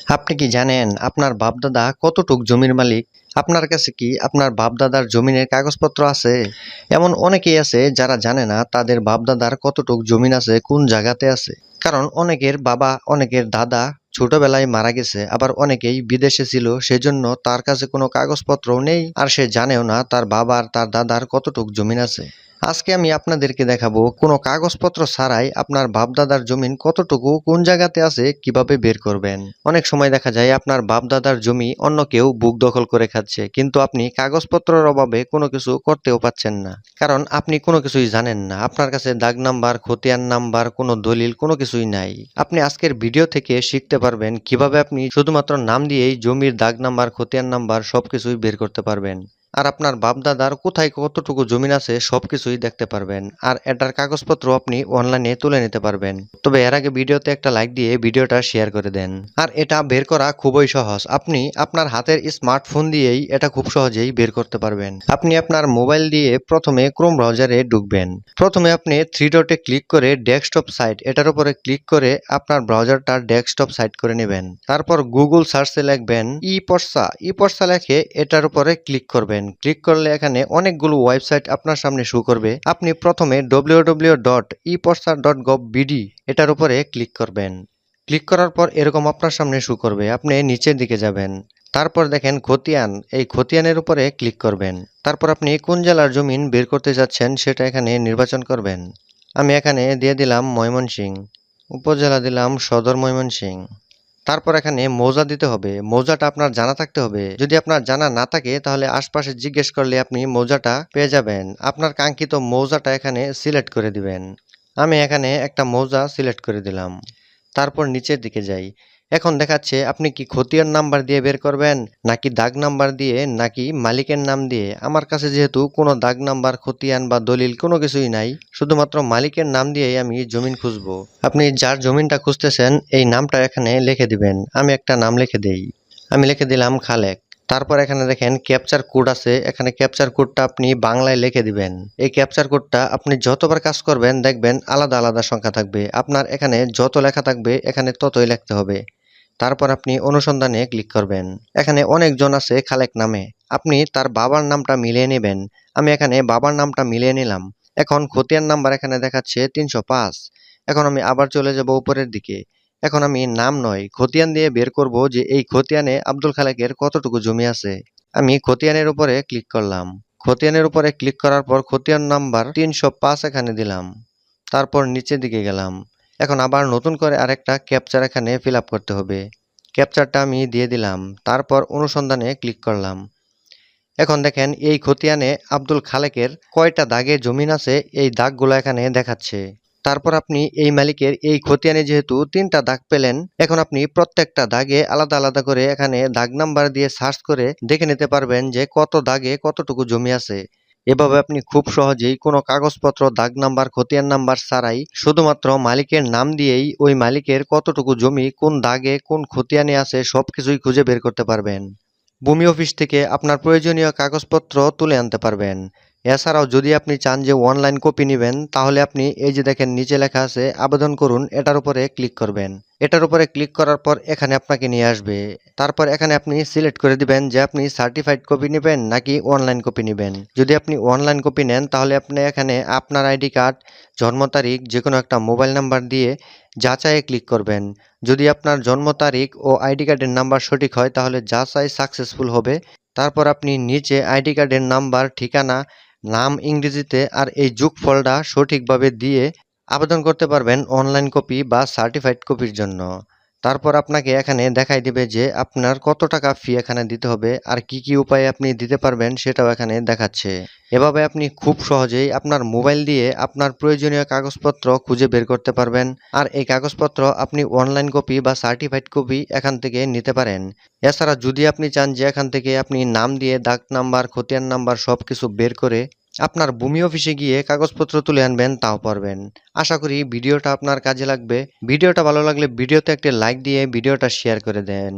আপনি কি জানেন আপনার বাপ-দাদা কতটুক জমির মালিক? আপনার কাছে কি আপনার বাপ-দাদার জমিনের কাগজপত্র আছে? এমন অনেকেই আছে যারা জানে না তাদের বাপ-দাদার কতটুক জমিন আছে, কোন জায়গাতে আছে। কারণ অনেকের বাবা, অনেকের দাদা ছোটবেলায় মারা গেছে, আবার অনেকেই বিদেশে ছিল, সেজন্য তার কাছে কোনো কাগজপত্রও নেই, আর সে জানেও না তার বাবার তার দাদার কতটুক জমিন আছে। আজকে আমি আপনাদেরকে দেখাবো কোনো কাগজপত্র ছাড়াই আপনার বাপ-দাদার জমিন কতটুকু কোন জায়গাতে আছে কিভাবে বের করবেন। অনেক সময় দেখা যায় আপনার বাপ-দাদার জমি অন্য কেউ বুক দখল করে খাচ্ছে, কিন্তু আপনি কাগজপত্রের অভাবে কোনো কিছু করতেও পাচ্ছেন না, কারণ আপনি কোনো কিছুই জানেন না। আপনার কাছে দাগ নাম্বার, খতিয়ান নাম্বার, কোনো দলিল, কোনো কিছুই নাই। আপনি আজকের ভিডিও থেকে শিখতে পারবেন কিভাবে আপনি শুধুমাত্র নাম দিয়েই জমির দাগ নাম্বার, খতিয়ান নাম্বার সবকিছুই বের করতে পারবেন। আর আপনার বাপ-দাদার কোথায় কতটুকু জমিন আছে সবকিছুই দেখতে পারবেন, আর এটার কাগজপত্র আপনি অনলাইনে তুলে নিতে পারবেন। তবে এর আগে ভিডিওতে একটা লাইক দিয়ে ভিডিওটা শেয়ার করে দেন। আর এটা বের করা খুবই সহজ, আপনি আপনার হাতের স্মার্টফোন দিয়েই এটা খুব সহজেই বের করতে পারবেন। আপনি আপনার মোবাইল দিয়ে প্রথমে ক্রোম ব্রাউজারে ঢুকবেন। প্রথমে আপনি থ্রি ডটে ক্লিক করে ডেস্কটপ সাইট এটার উপরে ক্লিক করে আপনার ব্রাউজারটা ডেস্কটপ সাইট করে নেবেন। তারপর গুগল সার্চে লিখবেন ই-পর্সা লিখে এটার উপরে ক্লিক করবেন। ক্লিক করলে এখানে অনেকগুলো ওয়েবসাইট আপনার সামনে শো করবে। আপনি প্রথমে www.eporsa.gov.bd এটার উপরে ক্লিক করবেন। ক্লিক করার পর এরকম আপনার সামনে শো করবে। আপনি নিচের দিকে যাবেন, তারপর দেখেন খতিয়ান, এই খতিয়ানের উপরে ক্লিক করবেন। তারপর আপনি কোন জেলার জমিন বের করতে যাচ্ছেন সেটা এখানে নির্বাচন করবেন। আমি এখানে দিয়ে দিলাম ময়মনসিংহ, উপজেলা দিলাম সদর ময়মনসিংহ। তারপর এখানে মৌজা দিতে হবে। মৌজাটা আপনার জানা থাকতে হবে। যদি আপনার জানা না থাকে তাহলে আশপাশে জিজ্ঞেস করলে আপনি মৌজাটা পেয়ে যাবেন। আপনার কাঙ্ক্ষিত মৌজাটা এখানে সিলেক্ট করে দিবেন। আমি এখানে একটা মৌজা সিলেক্ট করে দিলাম। তারপর নিচের দিকে যাই। এখন দেখাচ্ছে আপনি কি খতিয়ান নাম্বার দিয়ে বের করবেন, নাকি দাগ নাম্বার দিয়ে, নাকি মালিকের নাম দিয়ে। আমার কাছে যেহেতু কোনো দাগ নাম্বার, খতিয়ান বা দলিল কোনো কিছুই নাই, শুধুমাত্র মালিকের নাম দিয়েই আমি জমিন খুঁজবো। আপনি যার জমিনটা খুঁজতেছেন এই নামটা এখানে লিখে দিবেন। আমি একটা নাম লিখে দেই। আমি লিখে দিলাম খালেক। তারপর এখানে দেখেন ক্যাপচার কোড আছে, এখানে ক্যাপচার কোডটা আপনি বাংলায় লিখে দিবেন। এই ক্যাপচার কোডটা আপনি যতবার কাজ করবেন দেখবেন আলাদা আলাদা সংখ্যা থাকবে। আপনার এখানে যত লেখা থাকবে এখানে ততই লিখতে হবে। তারপর আপনি অনুসন্ধানে ক্লিক করবেন। এখানে অনেকজন আছে খালেক নামে, আপনি তার বাবার নামটা মিলিয়ে নেবেন। আমি এখানে বাবার নামটা মিলিয়ে নিলাম। এখন খতিয়ান নাম্বার এখানে দেখাচ্ছে 305। এখন আমি আবার চলে যাব উপরের দিকে। এখন আমি নাম নয় খতিয়ান দিয়ে বের করব যে এই খতিয়ানে আব্দুল খালেকের কতটুকু জমি আছে। আমি খতিয়ানের উপরে ক্লিক করলাম। খতিয়ানের উপরে ক্লিক করার পর খতিয়ান নাম্বার 305 এখানে দিলাম। তারপর নিচের দিকে গেলাম। এখন আবার নতুন করে আরেকটা ক্যাপচার এখানে ফিল আপ করতে হবে। ক্যাপচারটা আমি দিয়ে দিলাম। তারপর অনুসন্ধানে ক্লিক করলাম। এখন দেখেন এই খতিয়ানে আব্দুল খালেকের কয়টা দাগে জমিন আছে এই দাগগুলো এখানে দেখাচ্ছে। তারপর আপনি এই মালিকের এই খতিয়ানে যেহেতু 3টা দাগ পেলেন, এখন আপনি প্রত্যেকটা দাগে আলাদা আলাদা করে এখানে দাগ নাম্বার দিয়ে সার্চ করে দেখে নিতে পারবেন যে কত দাগে কতটুকু জমি আছে। এভাবে আপনি খুব সহজেই কোনো কাগজপত্র, দাগ নাম্বার, খতিয়ান নাম্বার ছাড়াই শুধুমাত্র মালিকের নাম দিয়েই ওই মালিকের কতটুকু জমি কোন দাগে কোন খতিয়ানে আছে সবকিছুই খুঁজে বের করতে পারবেন। ভূমি অফিস থেকে আপনার প্রয়োজনীয় কাগজপত্র তুলে আনতে পারবেন। এছাড়াও যদি আপনি চান যে অনলাইন কপি নেবেন, তাহলে আপনি এই যে দেখেন নিচে লেখা আছে আবেদন করুন, এটার উপরে ক্লিক করবেন। এটার উপরে ক্লিক করার পর এখানে আপনাকে নিয়ে আসবে। তারপর এখানে আপনি সিলেক্ট করে দিবেন যে আপনি সার্টিফাইড কপি নেবেন নাকি অনলাইন কপি নেবেন। যদি আপনি অনলাইন কপি নেন তাহলে আপনি এখানে আপনার আইডি কার্ড, জন্ম তারিখ, যে কোনো একটা মোবাইল নাম্বার দিয়ে যাচাইয়ে ক্লিক করবেন। যদি আপনার জন্ম তারিখ ও আইডি কার্ডের নাম্বার সঠিক হয় তাহলে যাচাই সাকসেসফুল হবে। তারপর আপনি নিচে আইডি কার্ডের নাম্বার, ঠিকানা, নাম ইংরেজিতে আর এই যোগফলটা সঠিকভাবে দিয়ে আবেদন করতে পারবেন অনলাইন কপি বা সার্টিফাইড কপির জন্য। তারপর আপনাকে এখানে দেখাই দিবে যে আপনার কত টাকা ফি এখানে দিতে হবে আর কি কি উপায়ে আপনি দিতে পারবেন সেটাও এখানে দেখাচ্ছে। এভাবে আপনি খুব সহজেই আপনার মোবাইল দিয়ে আপনার প্রয়োজনীয় কাগজপত্র খুঁজে বের করতে পারবেন। আর এই কাগজপত্র আপনি অনলাইন কপি বা সার্টিফাইড কপি এখান থেকে নিতে পারেন। এছাড়া যদি আপনি চান যে এখান থেকে আপনি নাম দিয়ে দাগ নাম্বার, খতিয়ান নাম্বার সবকিছু বের করে আপনার ভূমি অফিসে গিয়ে কাগজপত্র তুলে আনবেন, তাও পারবেন। আশা করি ভিডিওটা আপনার কাজে লাগবে। ভিডিওটা ভালো লাগলে ভিডিওতে একটা লাইক দিয়ে ভিডিওটা শেয়ার করে দেন।